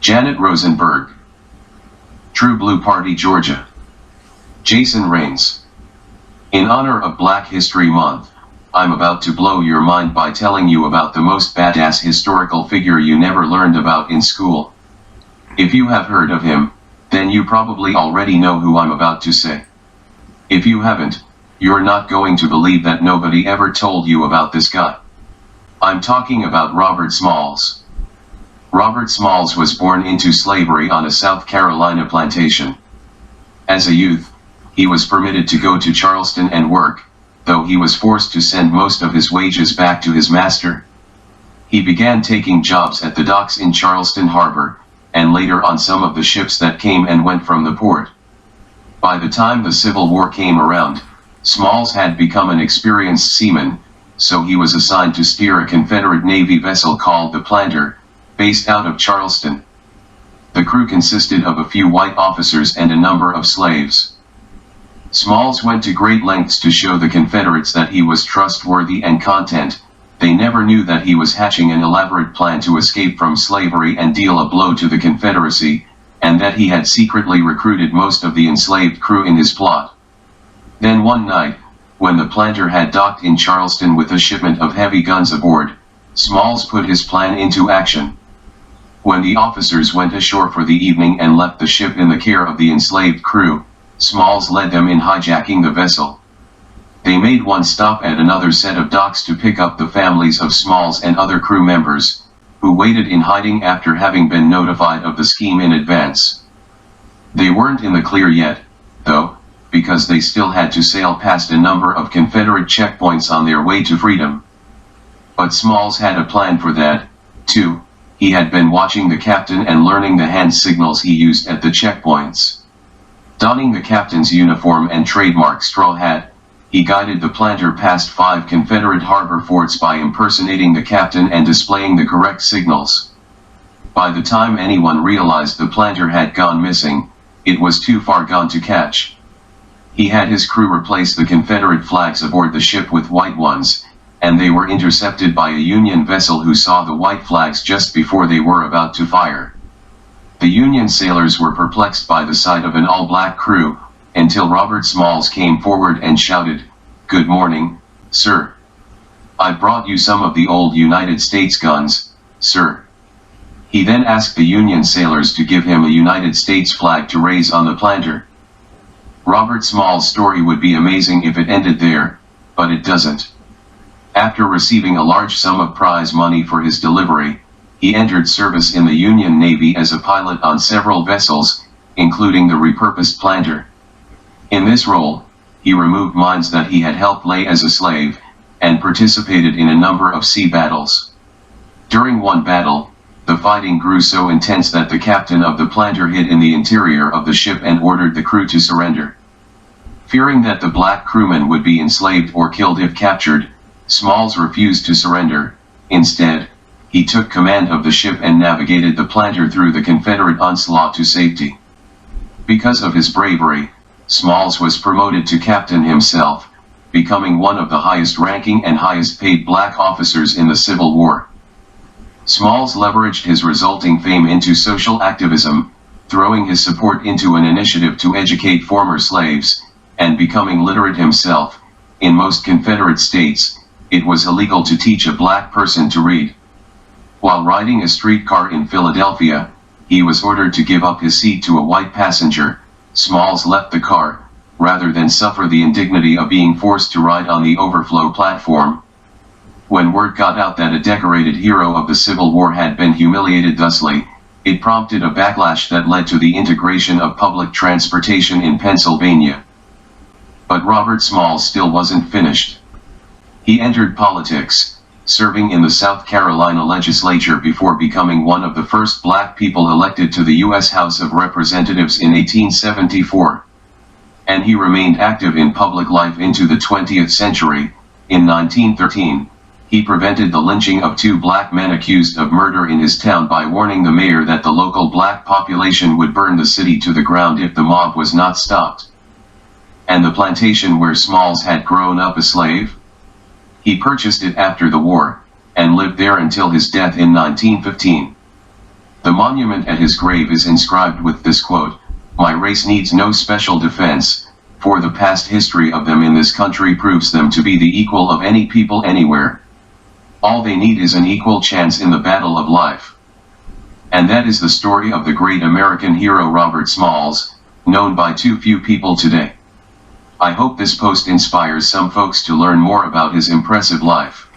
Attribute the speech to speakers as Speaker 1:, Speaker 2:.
Speaker 1: Janet Rosenberg. True Blue Party, Georgia. Jason Rains. In honor of Black History Month, I'm about to blow your mind by telling you about the most badass historical figure you never learned about in school. If you have heard of him, then you probably already know who I'm about to say. If you haven't, you're not going to believe that nobody ever told you about this guy. I'm talking about Robert Smalls. Robert Smalls was born into slavery on a South Carolina plantation. As a youth, he was permitted to go to Charleston and work, though he was forced to send most of his wages back to his master. He began taking jobs at the docks in Charleston Harbor, and later on some of the ships that came and went from the port. By the time the Civil War came around, Smalls had become an experienced seaman, so he was assigned to steer a Confederate Navy vessel called the Planter, based out of Charleston. The crew consisted of a few white officers and a number of slaves. Smalls went to great lengths to show the Confederates that he was trustworthy and competent. They never knew that he was hatching an elaborate plan to escape from slavery and deal a blow to the Confederacy, and that he had secretly recruited most of the enslaved crew in his plot. Then one night, when the Planter had docked in Charleston with a shipment of heavy guns aboard, Smalls put his plan into action. When the officers went ashore for the evening and left the ship in the care of the enslaved crew, Smalls led them in hijacking the vessel. They made one stop at another set of docks to pick up the families of Smalls and other crew members, who waited in hiding after having been notified of the scheme in advance. They weren't in the clear yet, though, because they still had to sail past a number of Confederate checkpoints on their way to freedom. But Smalls had a plan for that, too. He had been watching the captain and learning the hand signals he used at the checkpoints. Donning the captain's uniform and trademark straw hat, he guided the Planter past 5 Confederate harbor forts by impersonating the captain and displaying the correct signals. By the time anyone realized the Planter had gone missing, it was too far gone to catch. He had his crew replace the Confederate flags aboard the ship with white ones, and they were intercepted by a Union vessel who saw the white flags just before they were about to fire. The Union sailors were perplexed by the sight of an all-black crew, until Robert Smalls came forward and shouted, "Good morning, sir. I brought you some of the old United States guns, sir." He then asked the Union sailors to give him a United States flag to raise on the Planter. Robert Smalls' story would be amazing if it ended there, but it doesn't. After receiving a large sum of prize money for his delivery, he entered service in the Union Navy as a pilot on several vessels, including the repurposed Planter. In this role, he removed mines that he had helped lay as a slave, and participated in a number of sea battles. During one battle, the fighting grew so intense that the captain of the Planter hid in the interior of the ship and ordered the crew to surrender. Fearing that the black crewmen would be enslaved or killed if captured, Smalls refused to surrender. Instead, he took command of the ship and navigated the Planter through the Confederate onslaught to safety. Because of his bravery, Smalls was promoted to captain himself, becoming one of the highest-ranking and highest-paid black officers in the Civil War. Smalls leveraged his resulting fame into social activism, throwing his support into an initiative to educate former slaves, and becoming literate himself. In most Confederate states, it was illegal to teach a black person to read. While riding a streetcar in Philadelphia, he was ordered to give up his seat to a white passenger. Smalls left the car, rather than suffer the indignity of being forced to ride on the overflow platform. When word got out that a decorated hero of the Civil War had been humiliated thusly, it prompted a backlash that led to the integration of public transportation in Pennsylvania. But Robert Smalls still wasn't finished. He entered politics, serving in the South Carolina legislature before becoming one of the first black people elected to the U.S. House of Representatives in 1874. And he remained active in public life into the 20th century. In 1913, he prevented the lynching of 2 black men accused of murder in his town by warning the mayor that the local black population would burn the city to the ground if the mob was not stopped. And the plantation where Smalls had grown up a slave? He purchased it after the war, and lived there until his death in 1915. The monument at his grave is inscribed with this quote, "My race needs no special defense, for the past history of them in this country proves them to be the equal of any people anywhere. All they need is an equal chance in the battle of life." And that is the story of the great American hero Robert Smalls, known by too few people today. I hope this post inspires some folks to learn more about his impressive life.